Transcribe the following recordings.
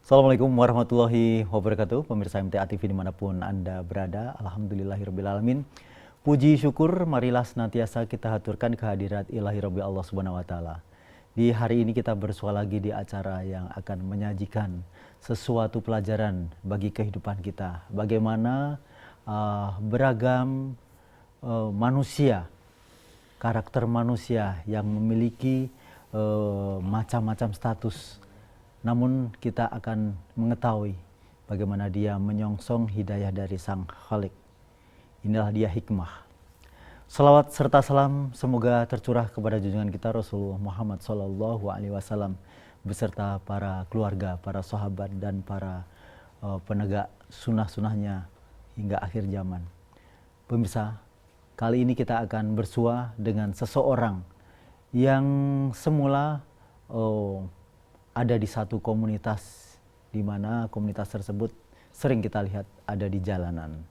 Assalamualaikum warahmatullahi wabarakatuh, pemirsa MTA TV dimanapun Anda berada. Alhamdulillahirrabbilalamin. Puji syukur marilah senantiasa kita haturkan kehadirat ilahi Rabbi Allah Subhanahu wa Ta'ala. Di hari ini kita bersua lagi di acara yang akan menyajikan sesuatu pelajaran bagi kehidupan kita. Bagaimana beragam manusia, karakter manusia yang memiliki macam-macam status. Namun kita akan mengetahui bagaimana dia menyongsong hidayah dari Sang Khalik. Inilah dia hikmah. Salawat serta salam semoga tercurah kepada junjungan kita Rasulullah Muhammad SAW beserta para keluarga, para sahabat dan para penegak sunnah-sunnahnya hingga akhir zaman. Pemirsa, kali ini kita akan bersua dengan seseorang yang semula ada di satu komunitas, di mana komunitas tersebut sering kita lihat ada di jalanan.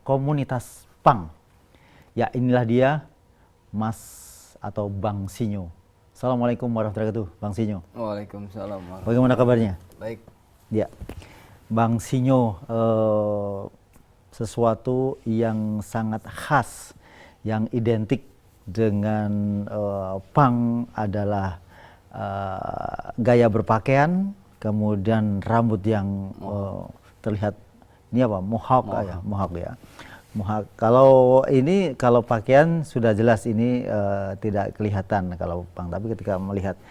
Komunitas punk. Ya, inilah dia, Mas atau Bang Sinyo. Assalamualaikum warahmatullahi wabarakatuh, Bang Sinyo. Waalaikumsalam. Bagaimana kabarnya? Baik. Ya, Bang Sinyo, sesuatu yang sangat khas, yang identik dengan punk adalah gaya berpakaian, kemudian rambut yang terlihat ini apa, mohawk ya, mohawk ya. Mohawk. Kalau ini, kalau pakaian sudah jelas ini tidak kelihatan kalau punk, tapi ketika melihat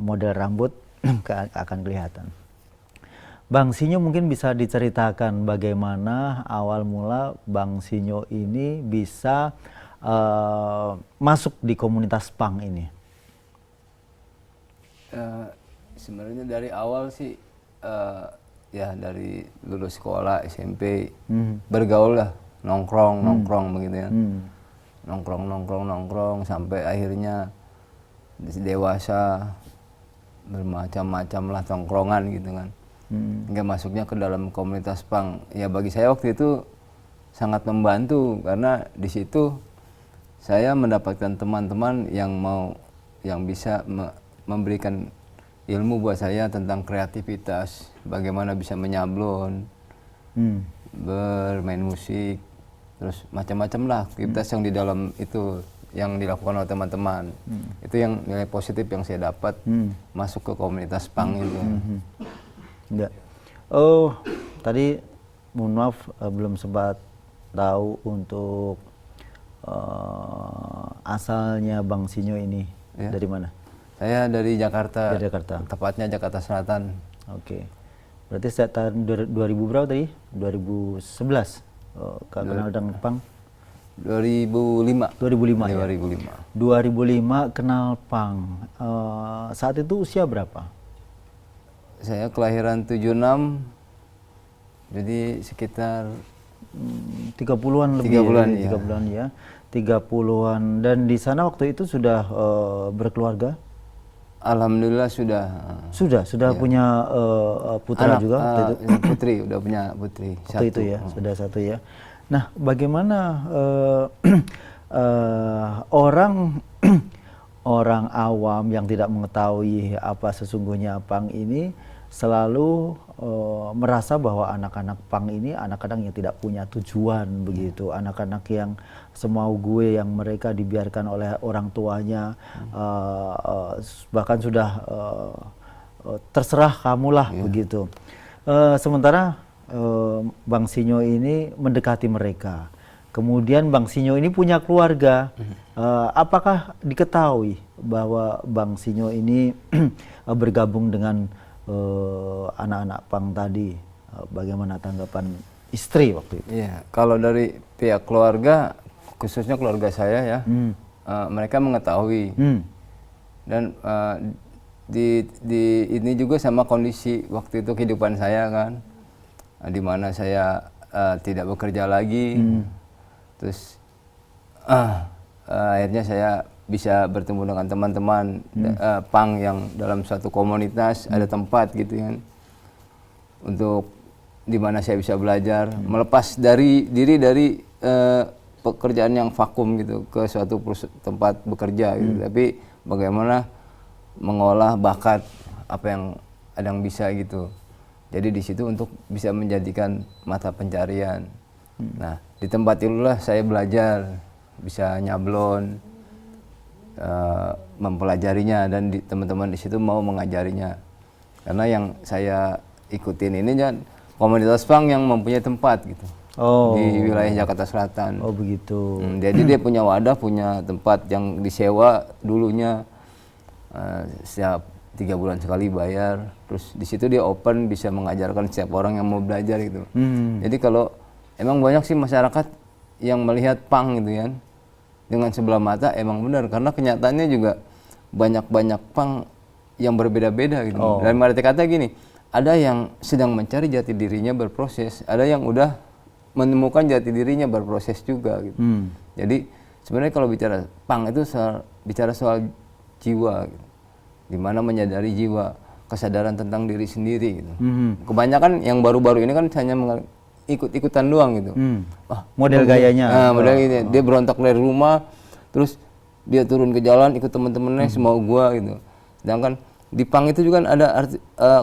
model rambut akan kelihatan. Bang Sinyo mungkin bisa diceritakan bagaimana awal mula Bang Sinyo ini bisa masuk di komunitas punk ini. Sebenarnya dari awal sih ya dari lulus sekolah SMP bergaul lah, nongkrong begitu ya. Nongkrong sampai akhirnya dewasa, bermacam-macam lah tongkrongan gitu kan. Hingga masuknya ke dalam komunitas punk. Ya bagi saya waktu itu sangat membantu karena di situ saya mendapatkan teman-teman yang bisa memberikan ilmu buat saya tentang kreativitas, bagaimana bisa menyablon, bermain musik, terus macam-macam lah aktivitas yang di dalam itu yang dilakukan oleh teman-teman. Itu yang nilai positif yang saya dapat masuk ke komunitas punk itu. Ya. Oh, tadi mohon maaf belum sempat tahu untuk asalnya Bang Sinyo ini ya. Dari mana? Saya dari Jakarta. Dari Jakarta. Tepatnya Jakarta Selatan. Oke. Berarti sejak tahun 2000 berapa tadi? 2011. Kenal dengan punk? 2005. 2005 ya. 2005 kenal punk. Saat itu usia berapa? Saya kelahiran 76. Jadi sekitar 30-an lebih. 30-an ya. 30-an ya. 30-an, dan di sana waktu itu sudah berkeluarga? Alhamdulillah sudah. Sudah ya. Punya putra anak, juga waktu itu? Putri, udah punya putri waktu satu. Itu ya, sudah satu ya. Nah, bagaimana orang awam yang tidak mengetahui apa sesungguhnya punk ini selalu merasa bahwa anak-anak punk ini anak-anak yang tidak punya tujuan begitu, anak-anak yang semau gue, yang mereka dibiarkan oleh orang tuanya, bahkan sudah terserah kamulah begitu. Sementara Bang Sinyo ini mendekati mereka. Kemudian Bang Sinyo ini punya keluarga. Apakah diketahui bahwa Bang Sinyo ini bergabung dengan anak-anak punk tadi? Bagaimana tanggapan istri waktu itu? Iya, kalau dari pihak keluarga, khususnya keluarga saya ya, mereka mengetahui. Dan di ini juga sama kondisi waktu itu kehidupan saya kan, di mana saya tidak bekerja lagi. Terus akhirnya saya bisa bertemu dengan teman-teman punk yang dalam suatu komunitas, ada tempat gitu kan, untuk di mana saya bisa belajar, melepas diri dari pekerjaan yang vakum gitu ke suatu tempat bekerja gitu. Tapi bagaimana mengolah bakat apa yang ada yang bisa gitu. Jadi di situ untuk bisa menjadikan mata pencarian. Nah, di tempat itulah saya belajar bisa nyablon, mempelajarinya, dan teman-teman di situ mau mengajarinya. Karena yang saya ikutin ini kan komunitas punk yang mempunyai tempat gitu. Di wilayah Jakarta Selatan. Oh begitu. Jadi dia punya wadah, punya tempat yang disewa dulunya, setiap 3 bulan sekali bayar. Terus di situ dia open, bisa mengajarkan setiap orang yang mau belajar gitu. Jadi kalau emang banyak sih masyarakat yang melihat punk gitu kan dengan sebelah mata, emang benar, karena kenyataannya juga banyak punk yang berbeda-beda gitu. Dan arti kata gini, ada yang sedang mencari jati dirinya berproses, ada yang udah menemukan jati dirinya berproses juga gitu. Jadi sebenarnya kalau bicara punk itu bicara soal jiwa gitu. Dimana menyadari jiwa, kesadaran tentang diri sendiri gitu. Kebanyakan yang baru-baru ini kan hanya ikut-ikutan doang gitu. Model gayanya. Model ini dia berontak dari rumah, terus dia turun ke jalan ikut teman-temannya semau gua gitu. Sedangkan di punk itu juga ada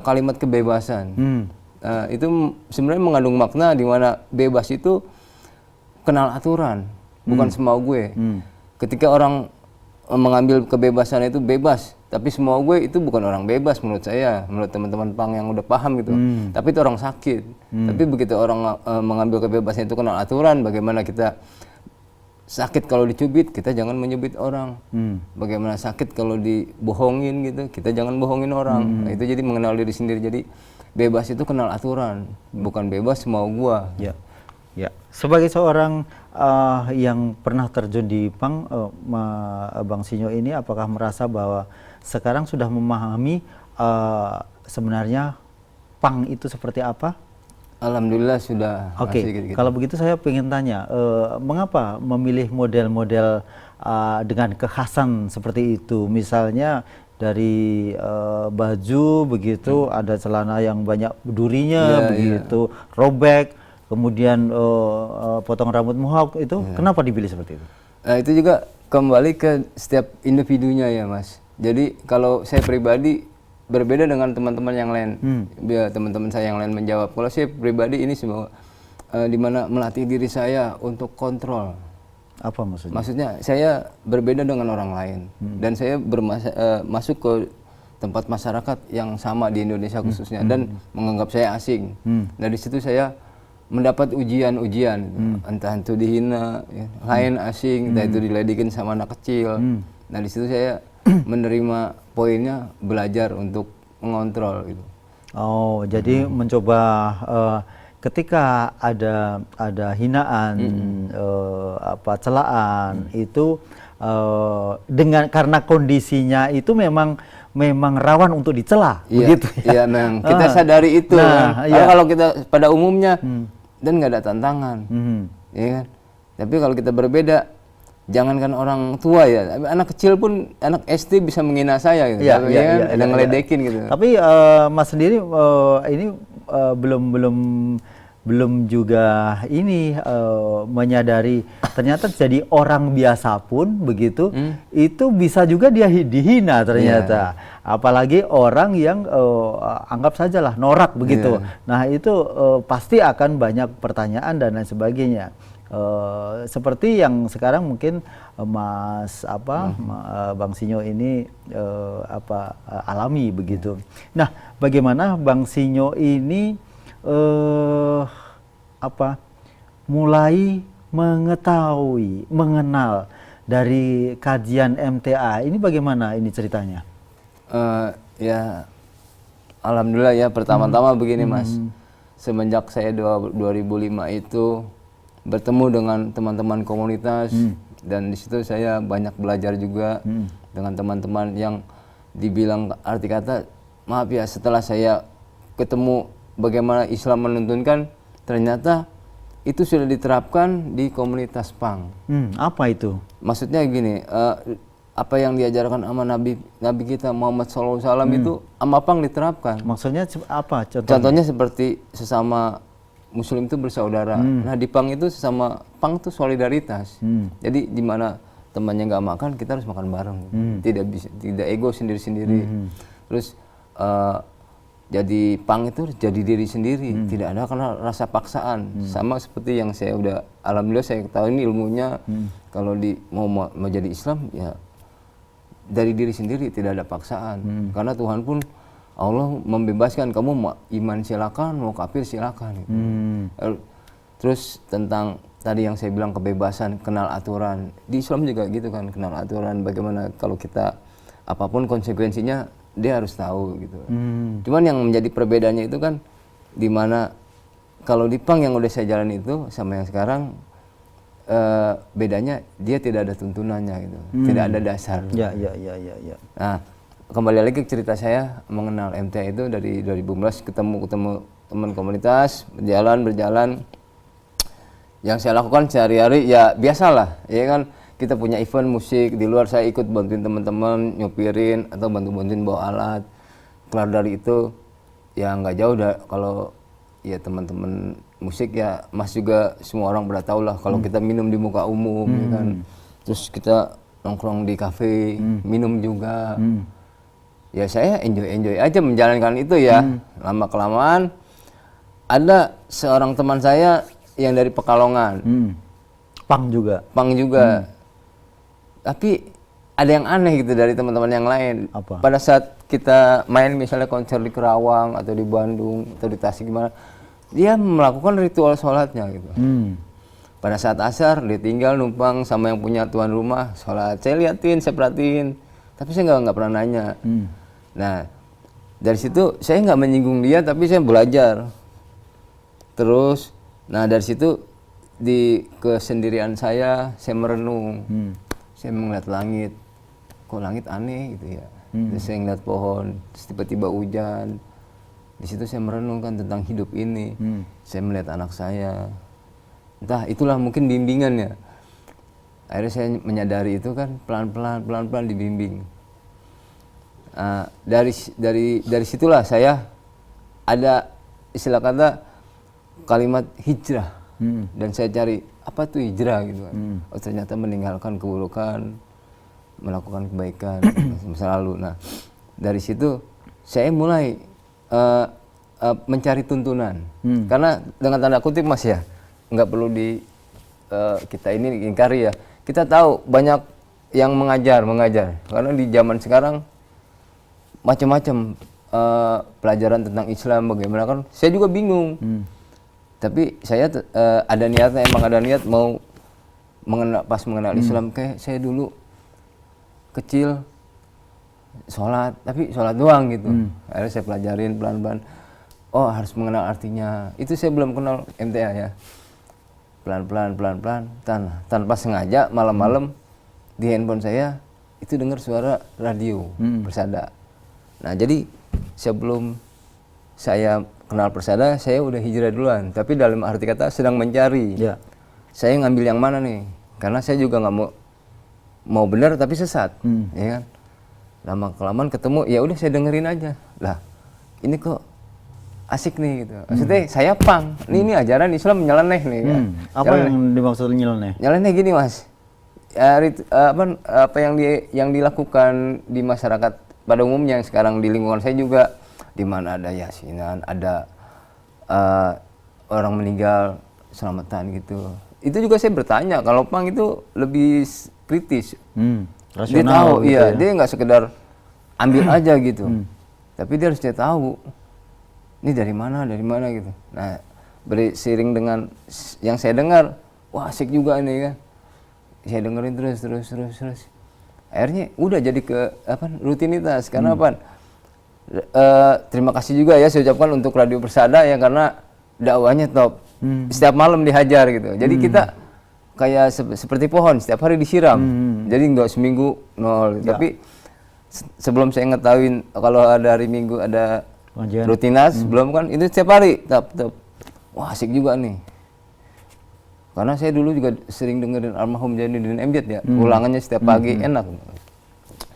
kalimat kebebasan. Itu sebenarnya mengandung makna di mana bebas itu kenal aturan, bukan semau gue. Ketika orang mengambil kebebasan itu bebas, tapi semua gue itu bukan orang bebas menurut saya, menurut teman-teman punk yang udah paham gitu. Tapi itu orang sakit. Tapi begitu orang mengambil kebebasan itu kenal aturan, bagaimana kita sakit kalau dicubit, kita jangan menyubit orang. Bagaimana sakit kalau dibohongin gitu, kita jangan bohongin orang. Nah, itu jadi mengenal diri sendiri. Jadi bebas itu kenal aturan, bukan bebas semau gua. Ya. Sebagai seorang yang pernah terjun di punk, Bang Sinyo ini apakah merasa bahwa sekarang sudah memahami sebenarnya punk itu seperti apa? Alhamdulillah sudah. Oke, kalau begitu saya ingin tanya, mengapa memilih model-model dengan kekhasan seperti itu? Misalnya dari baju begitu, ada celana yang banyak durinya begitu, robek, kemudian potong rambut mohawk itu, kenapa dipilih seperti itu? Nah, itu juga kembali ke setiap individunya ya Mas. Jadi kalau saya pribadi berbeda dengan teman-teman yang lain. Biar teman-teman saya yang lain menjawab. Kalau saya pribadi ini semua dimana melatih diri saya untuk kontrol. Apa maksudnya? Maksudnya saya berbeda dengan orang lain dan saya masuk ke tempat masyarakat yang sama di Indonesia khususnya dan menganggap saya asing. Nah di situ saya mendapat ujian-ujian, entah itu dihina, ya, lain asing, entah itu diledekin sama anak kecil. Nah di situ saya menerima poinnya, belajar untuk mengontrol gitu. Oh, jadi mencoba ketika ada hinaan, celaan itu karena kondisinya itu memang rawan untuk dicela, begitu ya. Iya, memang kita sadari itu. Kalau kita pada umumnya dan nggak ada tantangan, ya kan. Tapi kalau kita berbeda, jangankan orang tua ya, anak kecil pun, anak SD bisa menghina saya gitu. Ada ngeledekin gitu. Tapi Mas sendiri ini belum juga ini menyadari ternyata jadi orang biasa pun begitu itu bisa juga dia dihina ternyata. Apalagi orang yang anggap sajalah norak begitu. Nah itu pasti akan banyak pertanyaan dan lain sebagainya. Seperti yang sekarang mungkin Bang Sinyo ini alami begitu. Nah, bagaimana Bang Sinyo ini mulai mengetahui, mengenal dari kajian MTA ini, bagaimana ini ceritanya? Ya, alhamdulillah ya, pertama-tama begini Mas. Semenjak saya 2005 itu bertemu dengan teman-teman komunitas dan di situ saya banyak belajar juga dengan teman-teman yang dibilang arti kata, maaf ya, setelah saya ketemu bagaimana Islam menuntunkan, ternyata itu sudah diterapkan di komunitas punk. Apa itu? Maksudnya gini, apa yang diajarkan sama Nabi kita Muhammad SAW itu sama punk diterapkan. Maksudnya apa? Contohnya seperti sesama Muslim itu bersaudara. Nah di punk itu sesama punk itu solidaritas. Jadi di mana temannya nggak makan, kita harus makan bareng. Tidak ego sendiri-sendiri. Terus jadi pang itu jadi diri sendiri, tidak ada karena rasa paksaan. Sama seperti yang saya udah, alhamdulillah saya ketahui ini ilmunya, kalau mau jadi Islam ya dari diri sendiri, tidak ada paksaan. Karena Tuhan pun Allah membebaskan, kamu mau iman silakan, mau kafir silakan. Gitu. Terus tentang tadi yang saya bilang kebebasan, kenal aturan. Di Islam juga gitu kan, kenal aturan. Bagaimana kalau kita apapun konsekuensinya dia harus tahu gitu. Cuman yang menjadi perbedaannya itu kan dimana kalau di pang yang udah saya jalan itu sama yang sekarang bedanya dia tidak ada tuntunannya gitu, tidak ada dasar. Ya. Nah, kembali lagi ke cerita saya mengenal MTA itu dari 2015, ketemu teman komunitas, berjalan. Yang saya lakukan sehari-hari ya biasalah, ya kan. Kita punya event musik di luar, saya ikut bantuin teman-teman nyupirin atau bantuin bawa alat. Kelar dari itu ya nggak jauh kalau ya teman-teman musik ya Mas juga semua orang pada tahu lah kalau kita minum di muka umum ya kan. Terus kita nongkrong di kafe, minum juga. Ya saya enjoy aja menjalankan itu ya. Lama kelamaan ada seorang teman saya yang dari Pekalongan. Pang juga. Tapi ada yang aneh gitu dari teman-teman yang lain. Apa? Pada saat kita main misalnya konser di Kerawang atau di Bandung atau di Tasik gimana, dia melakukan ritual sholatnya gitu. Pada saat asar dia tinggal numpang sama yang punya tuan rumah sholat. Saya liatin, saya perhatiin, tapi saya nggak pernah nanya. Nah dari situ saya nggak menyinggung dia, tapi saya belajar. Terus, nah dari situ di kesendirian saya merenung. Saya melihat langit, kok langit aneh gitu ya. Terus saya ngeliat pohon, terus tiba-tiba hujan. Di situ saya merenungkan tentang hidup ini. Saya melihat anak saya. Entah itulah mungkin bimbingannya. Akhirnya saya menyadari itu kan pelan-pelan dibimbing. Dari situlah saya ada istilah kata kalimat hijrah. Dan saya cari apa tuh hijrah gitu kan. Oh ternyata meninggalkan keburukan, melakukan kebaikan masa lalu. Nah dari situ saya mulai mencari tuntunan. Karena dengan tanda kutip Mas ya, nggak perlu kita ini ingkari ya. Kita tahu banyak yang mengajar. Karena di zaman sekarang macam-macam pelajaran tentang Islam bagaimana kan. Saya juga bingung. Tapi saya emang ada niat mau mengenal Islam. Kayak saya dulu kecil sholat, tapi sholat doang gitu. Akhirnya saya pelajarin pelan-pelan. Oh harus mengenal artinya. Itu saya belum kenal MTA ya. Pelan-pelan tanpa sengaja malam-malam di handphone saya itu dengar suara radio Persada. Nah jadi sebelum saya kenal Persada, saya udah hijrah duluan. Tapi dalam arti kata sedang mencari. Ya. Saya ngambil yang mana nih? Karena saya juga nggak mau benar tapi sesat, ya kan? Lama kelamaan ketemu, ya udah saya dengerin aja. Lah, ini kok asik nih gitu. Maksudnya saya pang. Ini ajaran Islam nyeleneh nih. Kan? Apa yang dimaksud nyeleneh? Nyeleneh gini Mas. Ya, apa yang dilakukan di masyarakat pada umumnya yang sekarang di lingkungan saya juga, di mana ada yasinan, ada orang meninggal selamatan gitu. Itu juga saya bertanya, kalau pang itu lebih kritis. Rasional dia tahu, gitu iya, ya? dia nggak sekedar ambil aja gitu. Tapi dia harus dia tahu, ini dari mana gitu. Nah, seiring dengan yang saya dengar, wah asik juga ini kan. Saya dengerin terus. Akhirnya udah jadi rutinitas karena apa? Terima kasih juga ya saya ucapkan untuk Radio Persada ya karena dakwahnya top. Setiap malam dihajar gitu. Jadi kita kayak seperti pohon setiap hari disiram. Jadi nggak seminggu nol. Ya. Tapi sebelum saya ngetahuin kalau ada hari Minggu ada rutinitas, belum kan itu setiap hari top. Wah asik juga nih. Karena saya dulu juga sering dengerin almarhum Jainuddin Amjad ya, ulangannya setiap pagi enak.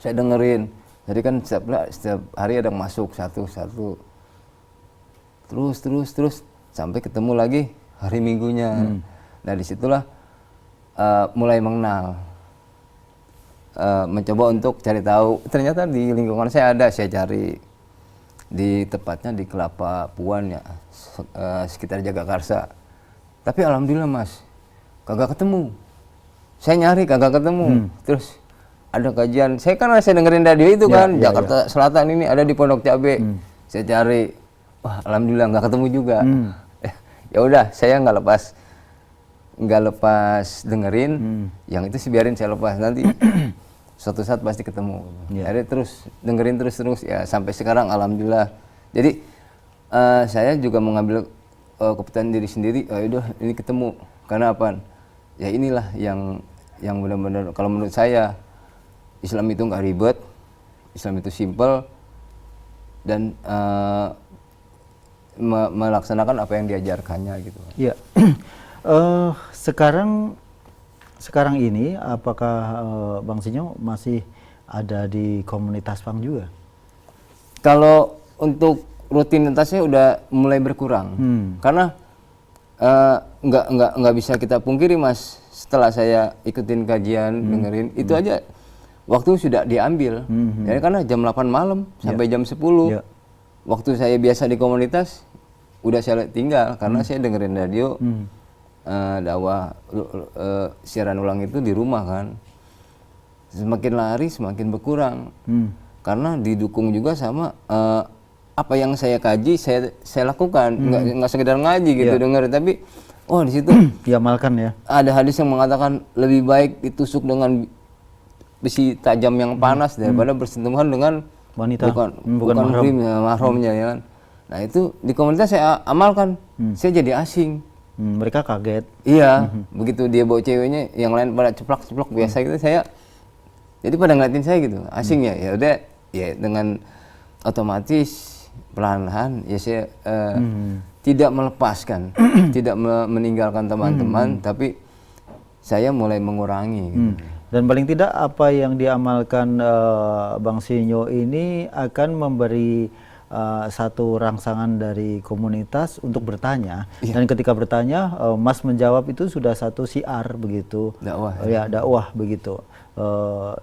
Saya dengerin. Jadi kan setiap hari ada yang masuk satu. Terus sampai ketemu lagi hari Minggunya. Nah disitulah mulai mengenal, mencoba untuk cari tahu. Ternyata di lingkungan saya ada, saya cari. tepatnya di Kelapa Puan ya, sekitar Jagakarsa. Tapi alhamdulillah Mas, kagak ketemu. Saya nyari kagak ketemu. Terus ada kajian, saya dengerin radio itu kan, Jakarta Selatan ini ada di Pondok Cabe. Saya cari, wah alhamdulillah nggak ketemu juga. Ya udah, saya nggak lepas dengerin, yang itu sih biarin saya lepas nanti. Suatu saat pasti ketemu. Jadi terus dengerin terus ya sampai sekarang alhamdulillah. Jadi saya juga mengambil keputusan diri sendiri. Udah ini ketemu. Karena apa? Ya inilah yang benar-benar kalau menurut saya Islam itu nggak ribet, Islam itu simple dan melaksanakan apa yang diajarkannya gitu. Iya. Sekarang ini apakah Bang Sinyo masih ada di komunitas punk juga? Kalau untuk rutinitasnya udah mulai berkurang, karena nggak bisa kita pungkiri Mas, setelah saya ikutin kajian, dengerin itu aja waktu sudah diambil. Ya, karena jam 8 malam sampai jam 10 waktu saya biasa di komunitas udah saya tinggal karena saya dengerin radio. Dakwah siaran ulang itu di rumah kan, semakin lari semakin berkurang karena didukung juga sama apa yang saya kaji saya lakukan, nggak sekedar ngaji gitu dengar, tapi di situ diamalkan ya. Ada hadis yang mengatakan lebih baik ditusuk dengan besi tajam yang panas daripada bersentuhan dengan wanita bukan mahramnya ya kan. Nah itu di komunitas saya amalkan, saya jadi asing. Mereka kaget. Iya, begitu dia bawa ceweknya, yang lain pada ceplok-ceplok biasa gitu, saya jadi pada ngeliatin saya gitu, asing ya udah ya dengan otomatis perlahan ya saya tidak melepaskan, tidak meninggalkan teman-teman, tapi saya mulai mengurangi. Gitu. Dan paling tidak apa yang diamalkan Bang Sinyo ini akan memberi satu rangsangan dari komunitas untuk bertanya, dan ketika bertanya Mas menjawab itu sudah satu syiar begitu, dakwah begitu,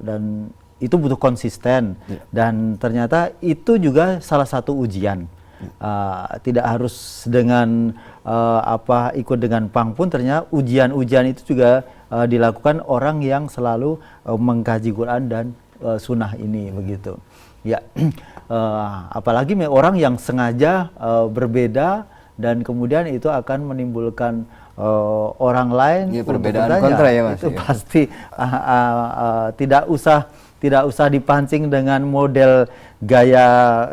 dan itu butuh konsisten dan ternyata itu juga salah satu ujian. Tidak harus dengan ikut dengan pang pun, ternyata ujian-ujian itu juga dilakukan orang yang selalu mengkaji Quran dan sunnah ini begitu. Ya, apalagi orang yang sengaja berbeda dan kemudian itu akan menimbulkan orang lain perbedaan kontra ya Mas. Itu pasti tidak usah dipancing dengan model gaya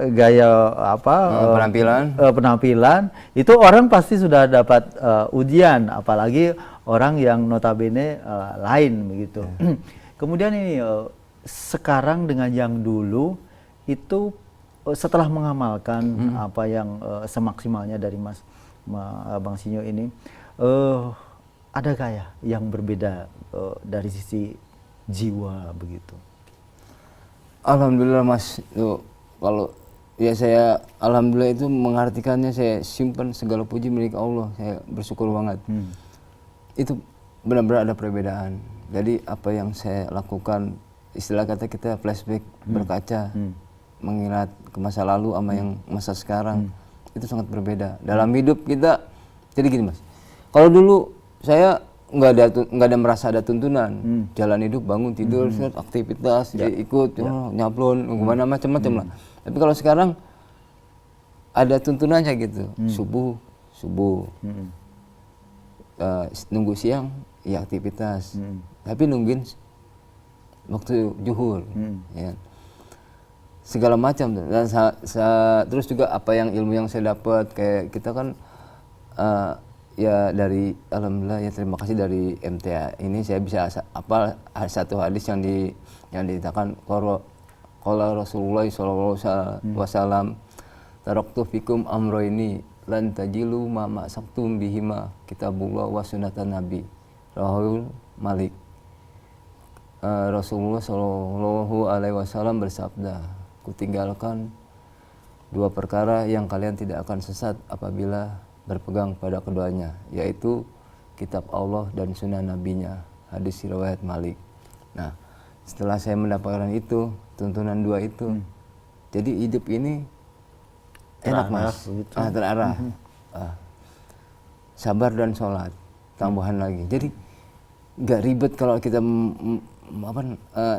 penampilan. Itu orang pasti sudah dapat ujian, apalagi orang yang notabene lain begitu. Kemudian ini sekarang dengan yang dulu itu setelah mengamalkan apa yang semaksimalnya dari Bang Sinyo ini, adakah ya yang berbeda dari sisi jiwa begitu? Alhamdulillah Mas, kalau ya saya alhamdulillah itu mengartikannya saya simpan segala puji milik Allah, saya bersyukur banget. Itu benar-benar ada perbedaan. Jadi apa yang saya lakukan, istilah kata kita flashback, berkaca, mengingat ke masa lalu sama yang masa sekarang, itu sangat berbeda. Dalam hidup kita, jadi gini Mas, kalau dulu saya nggak ada merasa ada tuntunan, jalan hidup, bangun tidur, aktivitas, ikut, nyablon, kemana macam-macam lah. Tapi kalau sekarang ada tuntunannya gitu, subuh, nunggu siang, ya aktivitas, tapi nungguin waktu zuhur, ya. Segala macam tuh. Dan terus juga apa yang ilmu yang saya dapat, kayak kita kan ya dari alhamdulillah ya terima kasih dari MTA ini saya bisa apa satu hadis yang dikatakan qala Rasulullah sallallahu alaihi wasallam taraktu fikum amroini lan tajilu ma ma'saktum bihima kitabullah wa sunnatan nabi rahul Malik. Rasulullah sallallahu alaihi wasallam bersabda, kutinggalkan dua perkara yang kalian tidak akan sesat apabila berpegang pada keduanya, yaitu kitab Allah dan sunnah nabinya. Hadis riwayat Malik. Nah, setelah saya mendapatkan itu, tuntunan dua itu, jadi hidup ini enak mas, terarah. Sabar dan sholat, tambahan lagi. Jadi nggak ribet kalau kita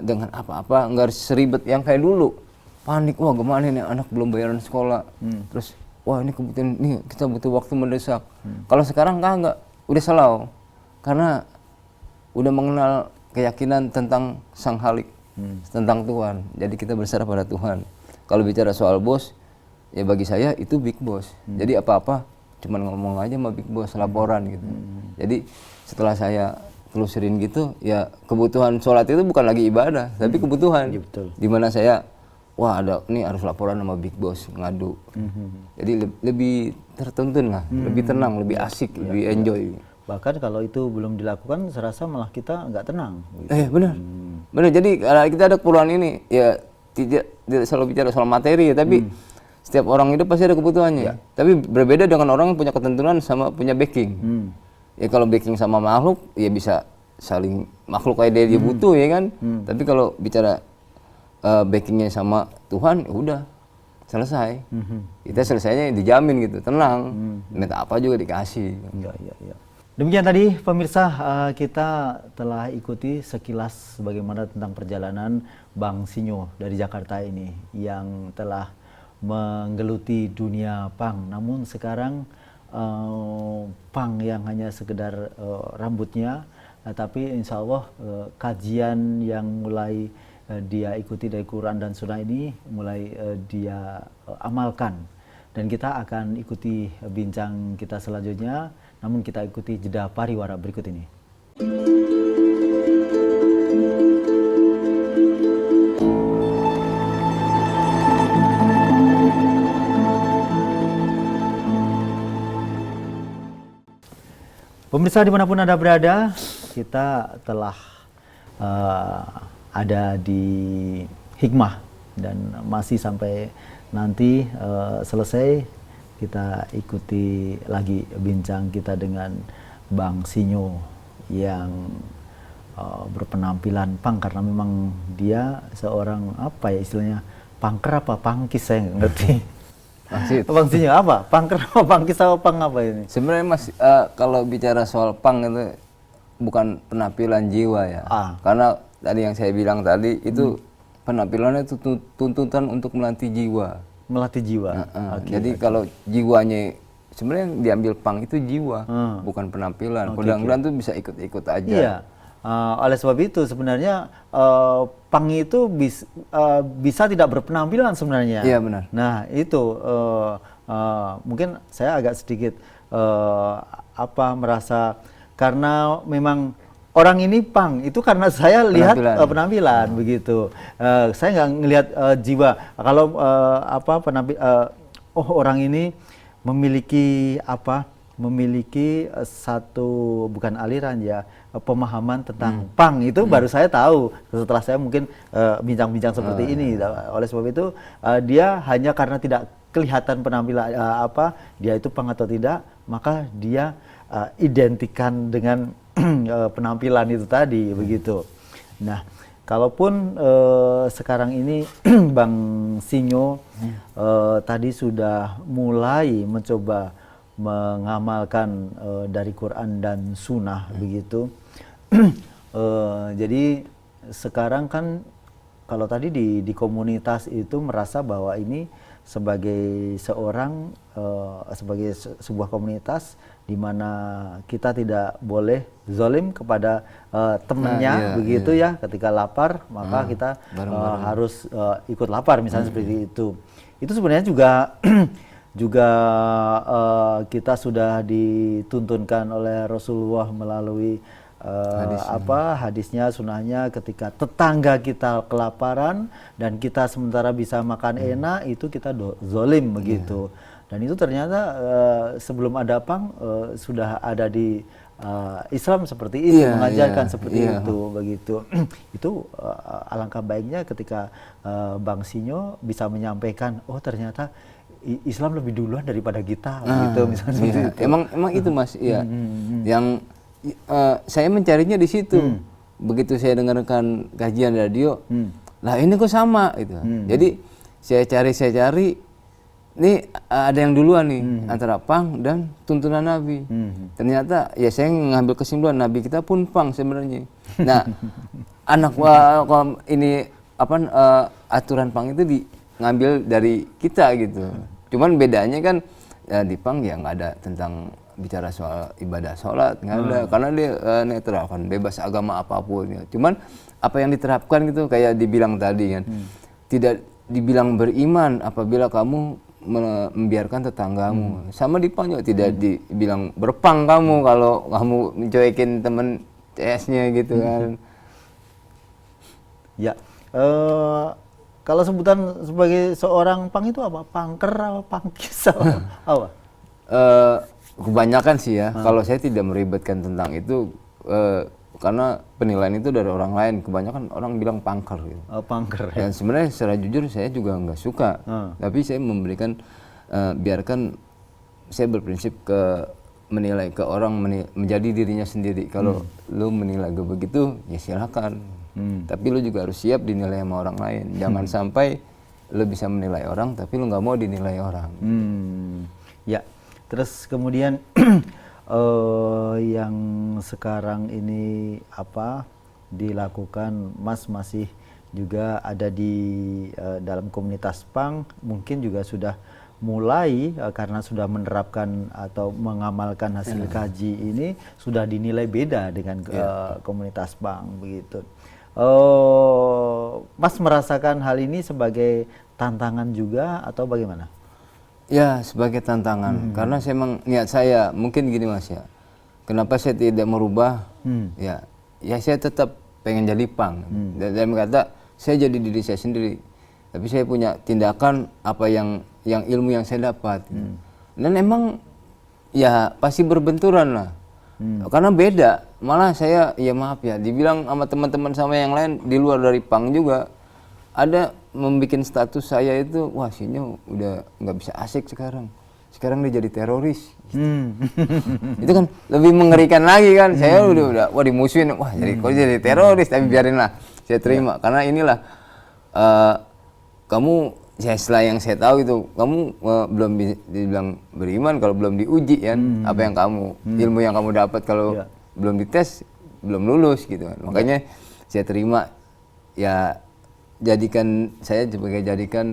dengan apa-apa, nggak harus seribet yang kayak dulu. Panik, wah gimana nih anak belum bayaran sekolah. Terus, wah ini kebutuhan, nih kita butuh waktu mendesak. Kalau sekarang nggak, udah selau. Karena udah mengenal keyakinan tentang Sang Khalik, tentang Tuhan. Jadi kita berserah pada Tuhan. Kalau bicara soal bos, ya bagi saya itu big boss. Jadi apa-apa cuman ngomong aja sama big boss, laporan gitu. Jadi setelah saya telusurin gitu, ya kebutuhan sholat itu bukan lagi ibadah, tapi kebutuhan. Ya, betul. Dimana saya, wah ada ini harus laporan sama big boss, ngadu. Jadi lebih tertuntun lah, lebih tenang, lebih asik, lebih enjoy. Bahkan kalau itu belum dilakukan, serasa malah kita nggak tenang. Benar, benar. Jadi kalau kita ada keperluan ini, ya tidak selalu bicara soal materi ya, tapi setiap orang hidup pasti ada kebutuhannya. Tapi berbeda dengan orang yang punya ketentuan sama punya backing. Ya kalau backing sama makhluk, ya bisa saling makhluk kayak dia butuh ya kan. Tapi kalau bicara backingnya sama Tuhan, ya udah selesai. Kita selesainya dijamin gitu, tenang. Minta apa juga dikasih. Iya. Demikian tadi pemirsa, kita telah ikuti sekilas bagaimana tentang perjalanan Bang Sinyo dari Jakarta ini yang telah menggeluti dunia punk. Namun sekarang punk yang hanya sekedar rambutnya, tapi insya Allah kajian yang mulai dia ikuti dari Quran dan Sunnah ini mulai dia amalkan. Dan kita akan ikuti bincang kita selanjutnya, namun kita ikuti jeda pariwara berikut ini. Pemirsa dimanapun Anda berada, kita telah ada di Hikmah dan masih sampai nanti selesai kita ikuti lagi bincang kita dengan Bang Sinyo yang berpenampilan punk, karena memang dia seorang apa ya istilahnya, punker apa punkis saya nggak ngerti. Bang Sinyo apa? Punker apa punkis apa punk apa ini? Sebenarnya Mas, kalau bicara soal punk itu bukan penampilan jiwa ya. Karena tadi yang saya bilang tadi itu penampilannya itu tuntutan untuk melatih jiwa. Melatih jiwa. Jadi kalau jiwanya sebenarnya yang diambil punk itu jiwa, bukan penampilan. Mudah-mudahan tuh bisa ikut-ikut aja. Iya. Oleh sebab itu sebenarnya punk itu bisa tidak berpenampilan sebenarnya. Iya benar. Nah itu mungkin saya agak sedikit merasa karena memang orang ini punk itu karena saya lihat penampilan begitu. Saya nggak ngelihat jiwa. Kalau orang ini memiliki satu bukan aliran ya, pemahaman tentang punk itu baru saya tahu setelah saya mungkin bincang-bincang seperti ini. Oleh sebab itu dia hanya karena tidak kelihatan penampilan dia itu punk atau tidak, maka dia identikan dengan penampilan itu tadi begitu. Nah, kalaupun sekarang ini Bang Sinyo tadi sudah mulai mencoba mengamalkan dari Quran dan Sunnah begitu. Jadi sekarang kan kalau tadi di komunitas itu merasa bahwa ini sebagai sebuah komunitas di mana kita tidak boleh zalim kepada temannya begitu ya. Ketika lapar maka kita harus ikut lapar misalnya seperti itu. Itu sebenarnya juga kita sudah dituntunkan oleh Rasulullah melalui hadisnya, sunnahnya, ketika tetangga kita kelaparan dan kita sementara bisa makan enak, itu kita zolim begitu. Dan itu ternyata sebelum ada punk sudah ada di Islam seperti itu, mengajarkan seperti itu begitu. Itu alangkah baiknya ketika Bang Sinyo bisa menyampaikan, oh ternyata Islam lebih duluan daripada kita gitu misalnya seperti itu. Emang itu Mas, yang saya mencarinya di situ. Begitu saya dengarkan kajian radio, lah ini kok sama gitu. Jadi saya cari ini ada yang duluan nih antara pang dan tuntunan Nabi. Ternyata ya saya ngambil kesimpulan Nabi kita pun pang sebenarnya. Nah, ini apa aturan pang itu ngambil dari kita gitu. Cuman bedanya kan di pang ya nggak ada tentang bicara soal ibadah sholat, nggak ada, karena dia netral kan, bebas agama apapun. Ya. Cuman apa yang diterapkan gitu kayak dibilang tadi kan, tidak dibilang beriman apabila kamu membiarkan tetanggamu. Sama di pang juga tidak dibilang berpang kamu kalau kamu mencuekin temen CS-nya gitu kan. Ya, kalau sebutan sebagai seorang pang itu apa? Pangker apa pangkis apa? Kebanyakan sih ya, kalau saya tidak meribetkan tentang itu, karena penilaian itu dari orang lain, kebanyakan orang bilang pangker gitu. Pangker ya. Dan sebenarnya secara jujur saya juga nggak suka, tapi saya memberikan, biarkan saya berprinsip menilai ke orang menjadi dirinya sendiri. Kalau lu menilai gue begitu, ya silakan. Tapi lu juga harus siap dinilai sama orang lain. Jangan sampai lu bisa menilai orang, tapi lu nggak mau dinilai orang. Ya. Terus kemudian yang sekarang ini apa dilakukan, Mas masih juga ada di dalam komunitas pang, mungkin juga sudah mulai karena sudah menerapkan atau mengamalkan hasil kaji ini sudah dinilai beda dengan komunitas pang begitu. Mas merasakan hal ini sebagai tantangan juga atau bagaimana? Ya, sebagai tantangan. Karena saya emang niat saya mungkin gini Mas ya. Kenapa saya tidak merubah? Ya saya tetap pengen jadi pang. Dan kata saya jadi diri saya sendiri. Tapi saya punya tindakan apa yang ilmu yang saya dapat. Dan emang ya pasti berbenturan lah. Karena beda. Malah saya ya maaf ya, dibilang sama teman-teman sama yang lain di luar dari pang juga ada membuat status saya itu, wah Sinyo udah nggak bisa asik sekarang dia jadi teroris. Itu kan lebih mengerikan lagi kan. Saya udah wah dimusuhin, wah jadi teroris, tapi biarinlah saya terima. Karena inilah kamu, setelah yang saya tahu itu kamu belum dibilang beriman kalau belum diuji kan. Apa yang kamu ilmu yang kamu dapat kalau belum dites belum lulus gitu kan. Makanya saya terima ya. Jadikan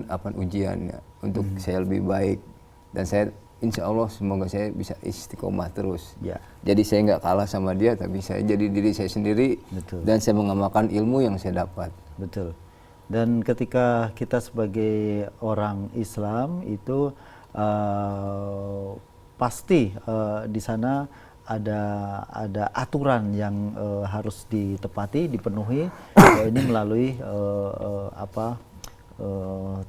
apa ujian ya untuk saya lebih baik, dan saya insya Allah semoga saya bisa istiqomah terus. Jadi saya nggak kalah sama dia, tapi saya jadi diri saya sendiri. Betul. Dan saya mengamalkan ilmu yang saya dapat. Betul. Dan ketika kita sebagai orang Islam itu pasti di sana ada aturan yang harus ditepati, dipenuhi. Ini melalui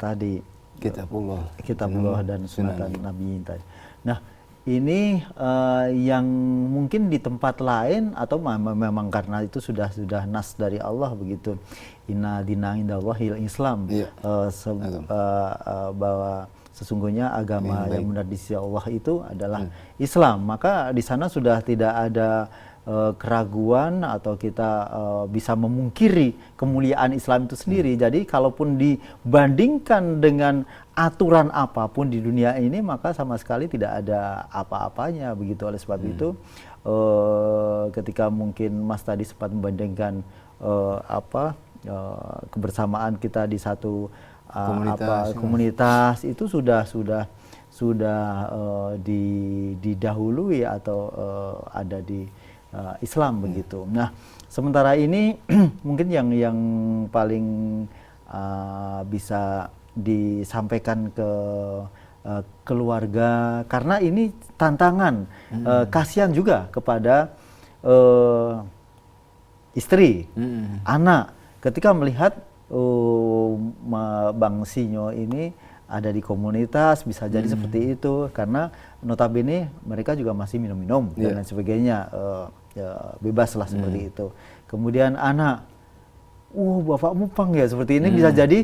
tadi Kitabullah dan Sunatan Nabi tadi. Nah, ini yang mungkin di tempat lain atau memang karena itu sudah nas dari Allah begitu. Inna dina indallahil Islam. Bahwa sesungguhnya agama yang benar di sisi Allah itu adalah Islam. Maka di sana sudah tidak ada keraguan atau kita bisa memungkiri kemuliaan Islam itu sendiri. Jadi kalaupun dibandingkan dengan aturan apapun di dunia ini, maka sama sekali tidak ada apa-apanya begitu. Oleh sebab itu ketika mungkin Mas tadi sempat membandingkan kebersamaan kita di satu komunitas itu sudah didahului atau ada di Islam begitu. Nah, sementara ini mungkin yang paling bisa disampaikan ke keluarga, karena ini tantangan, kasihan juga kepada istri, anak ketika melihat Bang Sinyo ini ada di komunitas, bisa jadi seperti itu, karena notabene mereka juga masih minum-minum dan lain sebagainya, bebas lah seperti itu. Kemudian anak, bapakmu pang ya seperti ini, bisa jadi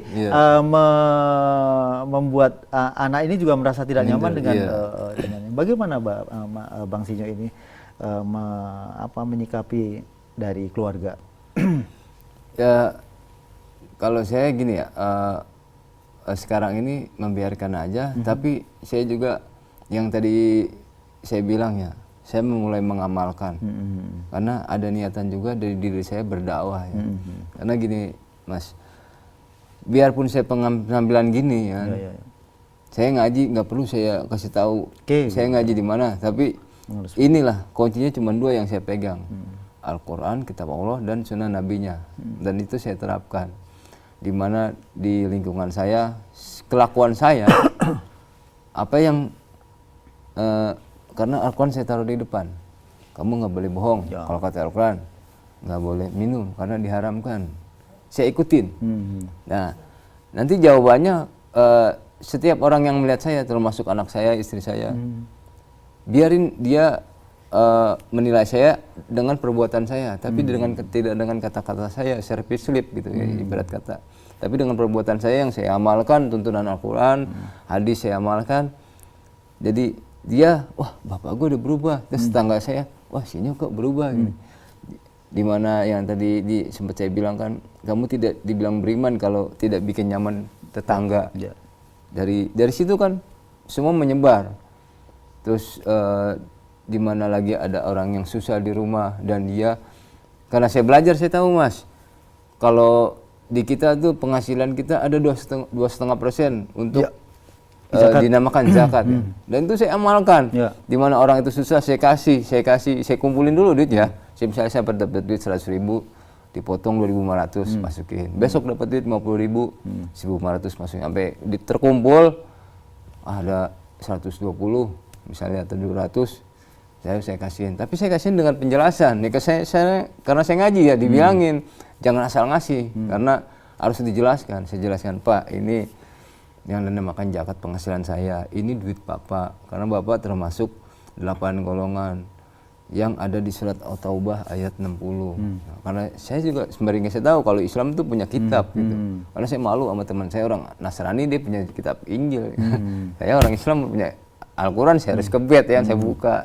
membuat anak ini juga merasa tidak nyaman dengan bagaimana Bang Sinyo ini menyikapi dari keluarga? Ya, kalau saya gini ya, sekarang ini membiarkan aja, tapi saya juga yang tadi saya bilang ya, saya mulai mengamalkan. Karena ada niatan juga dari diri saya berdakwah ya. Karena gini Mas, biarpun saya penampilan gini ya, saya ngaji nggak perlu saya kasih tahu saya ngaji di mana, tapi inilah kuncinya cuma 2 yang saya pegang, Al-Quran, Kitab Allah, dan Sunnah Nabinya, dan itu saya terapkan. Dimana di lingkungan saya, kelakuan saya, apa yang karena Al-Quran saya taruh di depan, kamu nggak boleh bohong, kalau kata Al-Quran nggak boleh minum karena diharamkan, saya ikutin. Nah nanti jawabannya setiap orang yang melihat saya, termasuk anak saya, istri saya, biarin dia menilai saya dengan perbuatan saya, tapi tidak dengan kata-kata saya, servis slip gitu ya, ibarat kata. Tapi dengan perbuatan saya yang saya amalkan, tuntunan Al-Quran, hadis saya amalkan. Jadi dia, wah bapak gue udah berubah. Terus tetangga saya, wah sini kok berubah. Gitu. Dimana yang tadi sempat saya bilang kan, kamu tidak dibilang beriman kalau tidak bikin nyaman tetangga. Dari situ kan semua menyebar. Terus di mana lagi ada orang yang susah di rumah, dan dia, karena saya belajar, saya tahu Mas, kalau di kita tuh penghasilan kita ada 2,5% untuk dinamakan zakat ya. Dan itu saya amalkan. Di mana orang itu susah, saya kumpulin dulu duit ya. Misalnya saya dapat duit 100.000, dipotong 2.500 masukin. Besok dapat duit 50.000, 1.500 masukin. Sampai terkumpul ada 120 misalnya atau 200, saya kasihin. Tapi saya kasihin dengan penjelasan. Nih karena saya ngaji ya, dibilangin jangan asal ngasih, karena harus dijelaskan. Saya jelaskan, Pak, ini yang dinamakan zakat penghasilan saya, ini duit Bapak, karena Bapak termasuk 8 golongan yang ada di surat At-Taubah ayat 60. Nah, karena saya juga sembari saya tahu kalau Islam itu punya kitab gitu. Karena saya malu sama teman saya orang Nasrani, dia punya kitab Injil. Saya orang Islam punya Al-Quran, saya harus kebet ya, saya buka,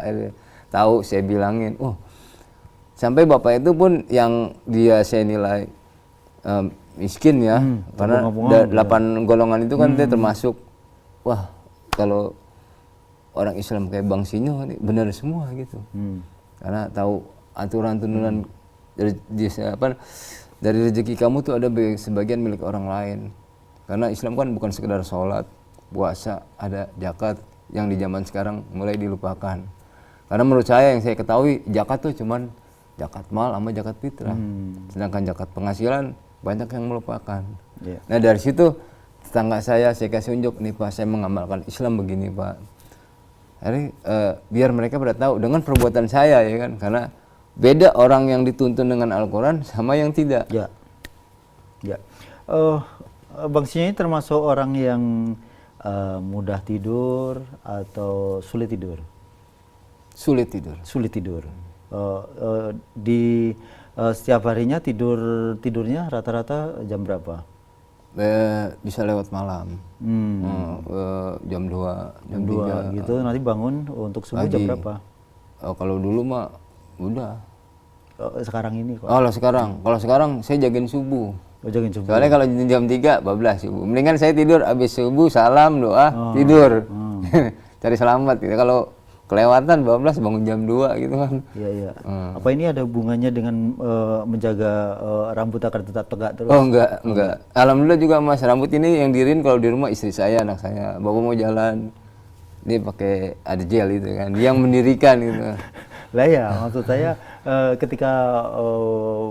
tahu, saya bilangin, oh sampai bapak itu pun yang dia saya nilai miskin ya, karena 8 golongan itu kan dia termasuk, wah dari orang Islam kayak Bang Sinyo ini benar semua gitu. Karena tahu aturan-aturan dari rezeki kamu tuh ada sebagian milik orang lain. Karena Islam kan bukan sekedar sholat, puasa, ada zakat yang di zaman sekarang mulai dilupakan. Karena menurut saya yang saya ketahui, zakat tuh cuman zakat mal sama zakat fitrah. Sedangkan zakat penghasilan banyak yang melupakan. Nah dari situ tetangga saya kasih unjuk, nih Pak, saya mengamalkan Islam begini Pak. Jadi biar mereka pada tahu dengan perbuatan saya ya kan, karena beda orang yang dituntun dengan Al-Quran sama yang tidak. Bang Sinyo ini termasuk orang yang mudah tidur atau sulit tidur? Sulit tidur. Sulit tidur. Di setiap harinya tidurnya rata-rata jam berapa? Bisa lewat malam, jam 2, jam 3 gitu. Nanti bangun untuk subuh jam berapa? Kalau dulu mah udah. Sekarang ini kok? Kalau sekarang saya jagain subuh. Jagain subuh. Soalnya kalau jam 3 bablas subuh. Mendingan saya tidur habis subuh, salam, doa, tidur. Cari selamat gitu. Kalau kelewatan bablas bangun jam 2 gitu kan. Iya. Apa ini ada hubungannya dengan menjaga rambut agar tetap tegak terus? Oh enggak. Alhamdulillah juga Mas, rambut ini yang dirin kalau di rumah istri saya, anak saya. Bapak mau jalan, dia pakai ada gel itu kan, dia yang mendirikan gitu. Lah ya, maksud saya ketika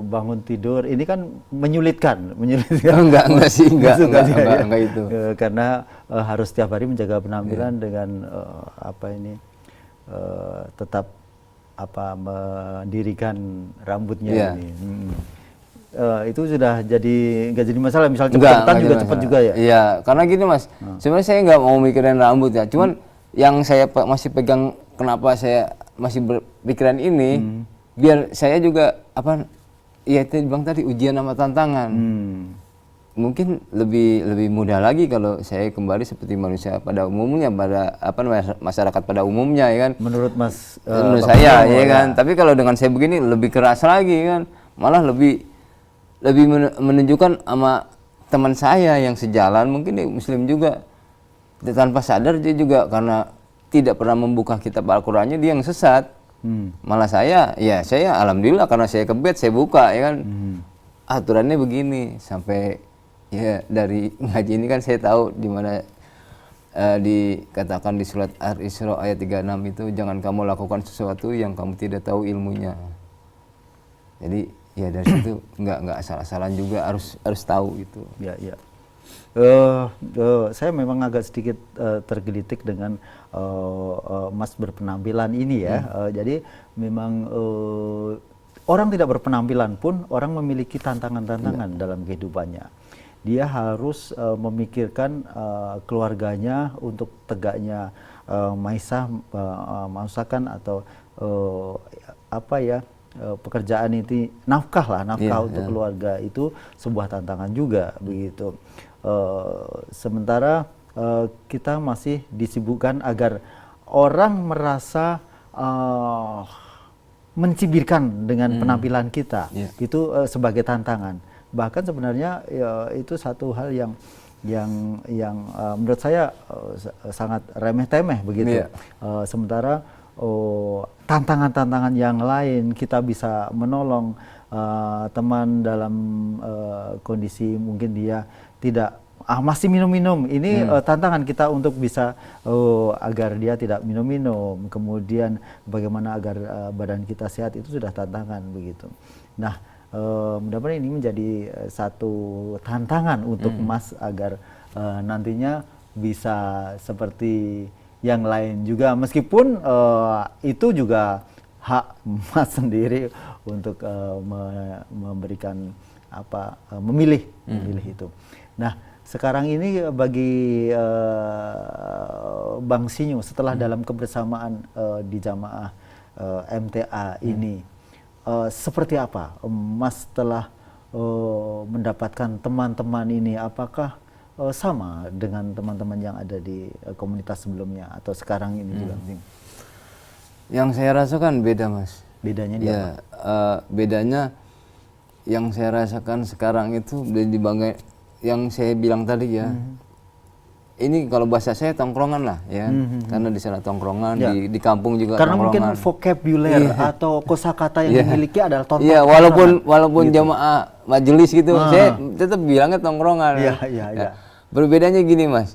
bangun tidur ini kan menyulitkan. Enggak itu. Karena harus setiap hari menjaga penampilan dengan tetap mendirikan rambutnya ini. Itu sudah nggak jadi masalah, misalnya cepat juga cepat juga ya. Iya, karena gini Mas, sebenarnya saya nggak mau mikirin rambut ya, cuman yang saya masih pegang, kenapa saya masih berpikiran ini, biar saya juga itu bilang tadi ujian sama tantangan. Mungkin lebih mudah lagi kalau saya kembali seperti manusia pada umumnya, pada masyarakat pada umumnya ya kan. Menurut menurut saya ya kan. Tapi kalau dengan saya begini lebih keras lagi kan, malah lebih menunjukkan sama teman saya yang sejalan mungkin dia Muslim juga, dia tanpa sadar dia juga karena tidak pernah membuka kitab Al-Qur'annya dia yang sesat. Malah saya alhamdulillah karena saya kebet saya buka ya kan. Aturannya begini, sampai ya dari ngaji ini kan saya tahu di mana dikatakan di surat Al-Isra ayat 36 itu, jangan kamu lakukan sesuatu yang kamu tidak tahu ilmunya. Jadi ya dari situ nggak asal-asalan juga, harus tahu gitu. Ya, ya. Saya memang agak sedikit tergelitik dengan Mas berpenampilan ini ya. Jadi memang orang tidak berpenampilan pun orang memiliki tantangan-tantangan dalam kehidupannya. Dia harus memikirkan keluarganya untuk tegaknya maisah, masakan atau pekerjaan itu, nafkah untuk keluarga itu sebuah tantangan juga begitu. Sementara kita masih disibukkan agar orang merasa mencibirkan dengan penampilan kita, itu sebagai tantangan. Bahkan sebenarnya itu satu hal yang menurut saya sangat remeh-temeh begitu. Sementara tantangan-tantangan yang lain kita bisa menolong teman dalam kondisi mungkin dia tidak masih minum-minum. Ini tantangan kita untuk bisa agar dia tidak minum-minum. Kemudian bagaimana agar badan kita sehat, itu sudah tantangan begitu. Nah, mudah-mudahan ini menjadi satu tantangan untuk Mas agar nantinya bisa seperti yang lain juga, meskipun itu juga hak Mas sendiri untuk memberikan memilih itu. Nah, sekarang ini bagi Bang Sinyo setelah dalam kebersamaan di jamaah MTA ini, seperti apa Mas setelah mendapatkan teman-teman ini? Apakah sama dengan teman-teman yang ada di komunitas sebelumnya atau sekarang ini juga? Yang saya rasakan beda, Mas. Bedanya di apa? Bedanya yang saya rasakan sekarang itu dibangga yang saya bilang tadi ya. Ini kalau bahasa saya tongkrongan lah ya, karena di sana tongkrongan, di kampung juga karena tongkrongan. Mungkin vokabuler atau kosakata yang dimiliki adalah tongkrongan. Iya, walaupun gitu. Jamaah majelis gitu, saya tetap bilangnya tongkrongan. Iya. Berbedanya gini, Mas,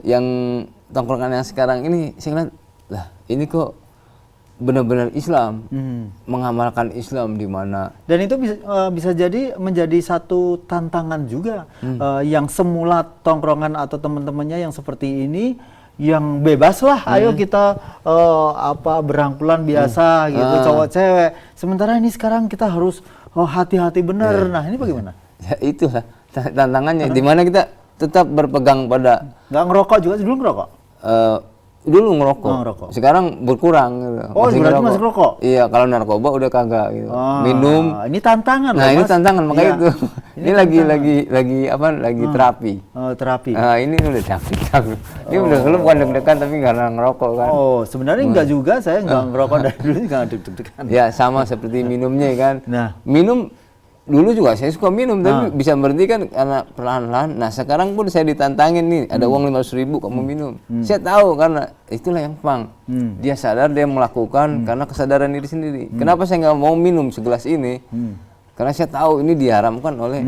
yang tongkrongan yang sekarang ini saya lihat, lah ini kok benar-benar Islam, mengamalkan Islam di mana. Dan itu bisa jadi menjadi satu tantangan juga, yang semula tongkrongan atau teman-temannya yang seperti ini, yang bebas lah, ayo kita berangkulan biasa gitu, cowok cewek. Sementara ini sekarang kita harus hati-hati benar. Nah, ini bagaimana? Ya itulah tantangannya, di mana kita tetap berpegang pada. Nggak ngerokok juga, dulu ngerokok? Dulu ngerokok. Sekarang berkurang gitu. Berarti masih ngerokok? Iya, kalau narkoba udah kagak gitu. Minum. Ini tantangan loh, Nah, ini Mas. tantangan makanya itu. Ini lagi terapi. Terapi. Nah, ini udah terapi. Ini udah bukan deg-degan tapi karena ngerokok kan. Sebenarnya enggak juga, saya enggak ngerokok dari dulu juga deg-degan. Ya, sama seperti minumnya kan. Nah, minum dulu juga saya suka minum, tapi bisa berhenti kan karena perlahan-lahan. Nah, sekarang pun saya ditantangin nih, ada uang 500.000 kamu minum. Saya tahu karena itulah yang pang. Dia sadar, dia melakukan karena kesadaran diri sendiri. Kenapa saya nggak mau minum segelas ini? Karena saya tahu ini diharamkan oleh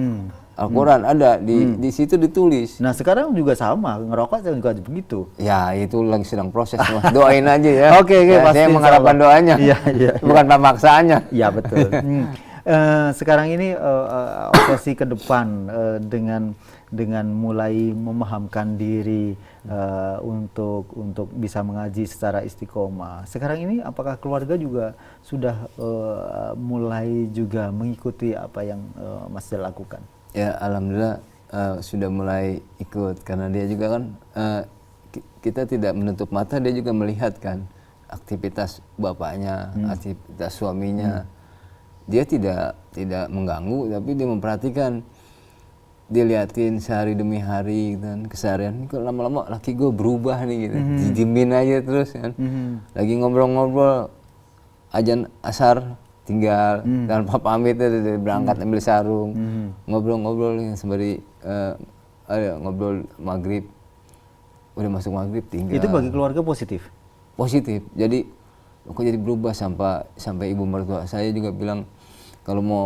Al-Quran, ada di situ ditulis. Nah, sekarang juga sama, ngerokok juga begitu. Ya, itu lagi sedang proses, Mas. Doain aja ya. Oke, ya, saya mengharapkan doanya, bukan pamaksaannya. Iya, betul. Sekarang ini obsesi ke depan dengan mulai memahamkan diri untuk bisa mengaji secara istiqomah. Sekarang ini apakah keluarga juga sudah mulai juga mengikuti apa yang Mas lakukan? Ya, alhamdulillah sudah mulai ikut, karena dia juga kan kita tidak menutup mata, dia juga melihat kan aktivitas bapaknya, aktivitas suaminya. Dia tidak mengganggu, tapi dia memperhatikan, dia liatin sehari demi hari kan, keseharian. Kok lama-lama laki gue berubah nih gitu, dijamin aja terus kan. Lagi ngobrol-ngobrol, azan asar tinggal tanpa pamit itu berangkat ambil sarung, ngobrol-ngobrol sembari ngobrol maghrib, udah masuk maghrib tinggal. Itu bagi keluarga positif? Positif. Jadi aku jadi berubah sampai ibu mertua saya juga bilang kalau mau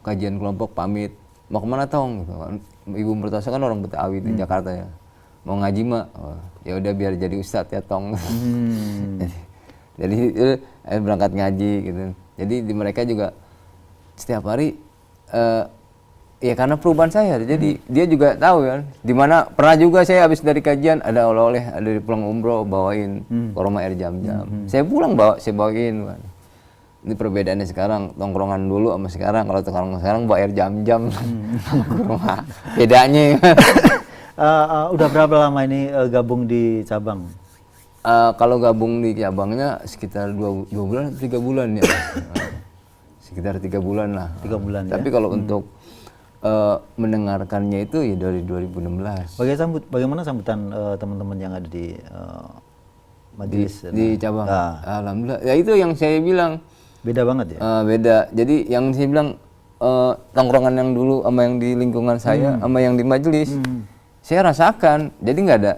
kajian kelompok pamit, mau kemana Tong? Gitu kan. Ibu mertua saya kan orang Betawi di Jakarta ya. Mau ngaji mah, ya udah biar jadi ustadz ya Tong. Jadi berangkat ngaji gitu. Jadi di mereka juga setiap hari ya karena perubahan saya. Jadi dia juga tahu ya. Dimana pernah juga saya habis dari kajian ada oleh-oleh, ada dari pulang umroh bawain korma air jam-jam. Saya pulang saya bawain. Ini perbedaannya sekarang tongkrongan dulu sama sekarang. Kalau tongkrongan sekarang bawa air jam-jam. Bedanya. Udah berapa lama ini gabung di cabang? Kalau gabung di cabangnya sekitar 2 bulan, 3 bulan ya. Sekitar 3 bulan lah. 3 bulan. Tapi kalau untuk mendengarkannya itu ya dari 2016. Bagaimana sambutan teman-teman yang ada di majelis di cabang? Alhamdulillah. Ya itu yang saya bilang. Beda banget ya? Beda. Jadi yang saya bilang tongkrongan yang dulu sama yang di lingkungan saya sama yang di majelis, saya rasakan. Jadi nggak ada.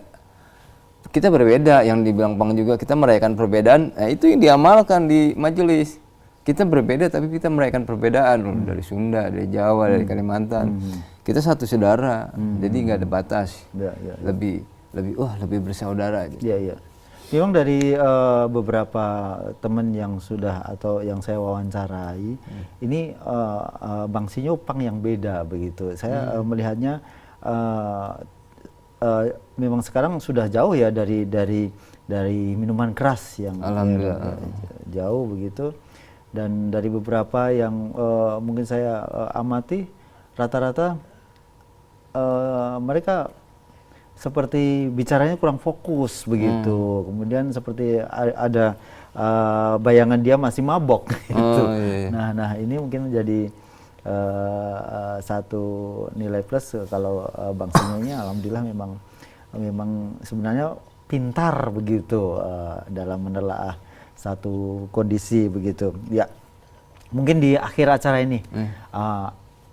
Kita berbeda. Yang dibilang Pang juga kita merayakan perbedaan. Nah, itu yang diamalkan di majelis. Kita berbeda tapi kita merayakan perbedaan dari Sunda, dari Jawa, dari Kalimantan. Kita satu saudara, jadi nggak ada batas. Lebih bersaudara. Iya. Memang dari beberapa teman yang sudah atau yang saya wawancarai, ini Bang Sinyo Pang yang beda begitu. Saya melihatnya memang sekarang sudah jauh ya dari minuman keras yang alhamdulillah jauh begitu. Dan dari beberapa yang mungkin saya amati, rata-rata mereka seperti bicaranya kurang fokus begitu. Kemudian seperti ada bayangan dia masih mabok gitu. Iya. Nah ini mungkin menjadi satu nilai plus kalau Bang Sinyonya alhamdulillah memang sebenarnya pintar begitu dalam menelaah satu kondisi begitu. Ya, mungkin di akhir acara ini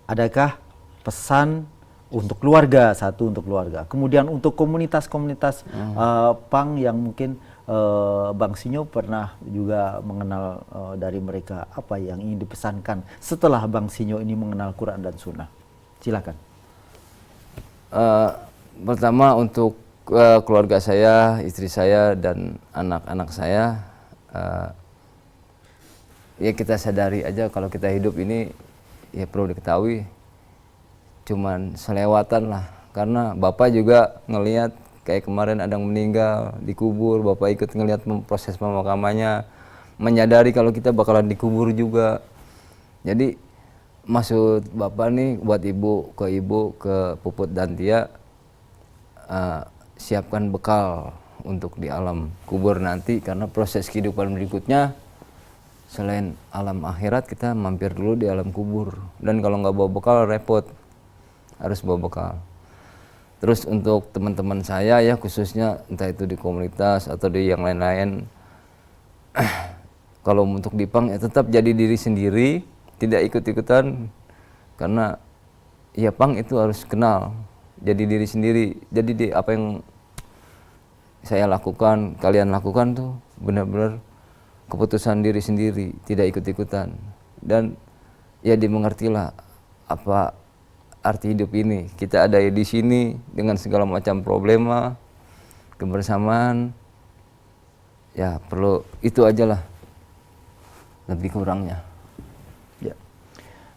adakah pesan untuk keluarga, satu untuk keluarga, kemudian untuk komunitas-komunitas Pang yang mungkin Bang Sinyo pernah juga mengenal dari mereka, apa yang ingin dipesankan setelah Bang Sinyo ini mengenal Quran dan Sunnah? Silakan. Pertama untuk keluarga saya, istri saya dan anak-anak saya, ya kita sadari aja kalau kita hidup ini ya perlu diketahui cuman selewatan lah, karena Bapak juga ngelihat kayak kemarin ada yang meninggal dikubur, Bapak ikut ngelihat proses pemakamannya, menyadari kalau kita bakalan dikubur juga. Jadi maksud Bapak nih buat ibu, ke Puput dan Tia, siapkan bekal untuk di alam kubur nanti, karena proses kehidupan berikutnya selain alam akhirat kita mampir dulu di alam kubur. Dan kalau nggak bawa bekal repot, harus bawa bekal. Terus untuk teman-teman saya ya, khususnya entah itu di komunitas atau di yang lain-lain, kalau untuk di Pang ya tetap jadi diri sendiri, tidak ikut-ikutan, karena ya Pang itu harus kenal, jadi diri sendiri. Jadi apa yang saya lakukan, kalian lakukan tuh benar-benar keputusan diri sendiri, tidak ikut-ikutan. Dan ya dimengertilah apa arti hidup ini. Kita ada di sini dengan segala macam problema, kebersamaan. Ya perlu itu aja lah, lebih kurangnya. Ya.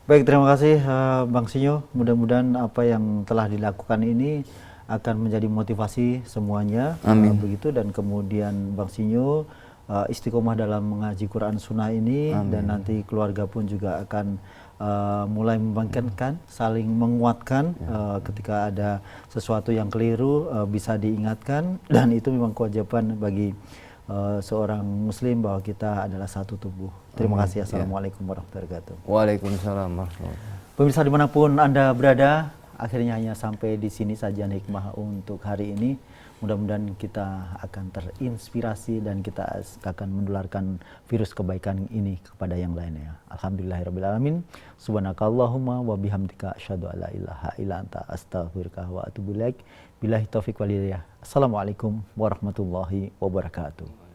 Baik, terima kasih Bang Sinyo. Mudah-mudahan apa yang telah dilakukan ini akan menjadi motivasi semuanya. Amin. Begitu, dan kemudian Bang Sinyo istiqomah dalam mengaji Quran Sunnah ini. Amin. Dan nanti keluarga pun juga akan mulai membangkitkan, saling menguatkan ketika ada sesuatu yang keliru bisa diingatkan, dan itu memang kewajiban bagi seorang muslim bahwa kita adalah satu tubuh. Terima kasih. Assalamualaikum warahmatullahi wabarakatuh. Waalaikumsalam warahmatullahi wabarakatuh. Pemirsa dimanapun Anda berada, akhirnya hanya sampai di sini sajian hikmah untuk hari ini. Mudah-mudahan kita akan terinspirasi dan kita akan menularkan virus kebaikan ini kepada yang lainnya. Alhamdulillahirrabbilalamin. Subhanakallahumma wa bihamdika asyhadu alla ilaha illa anta astaghfiruka wa atubu ilaik. Billahi taufiq wal hidayah. Assalamualaikum warahmatullahi wabarakatuh.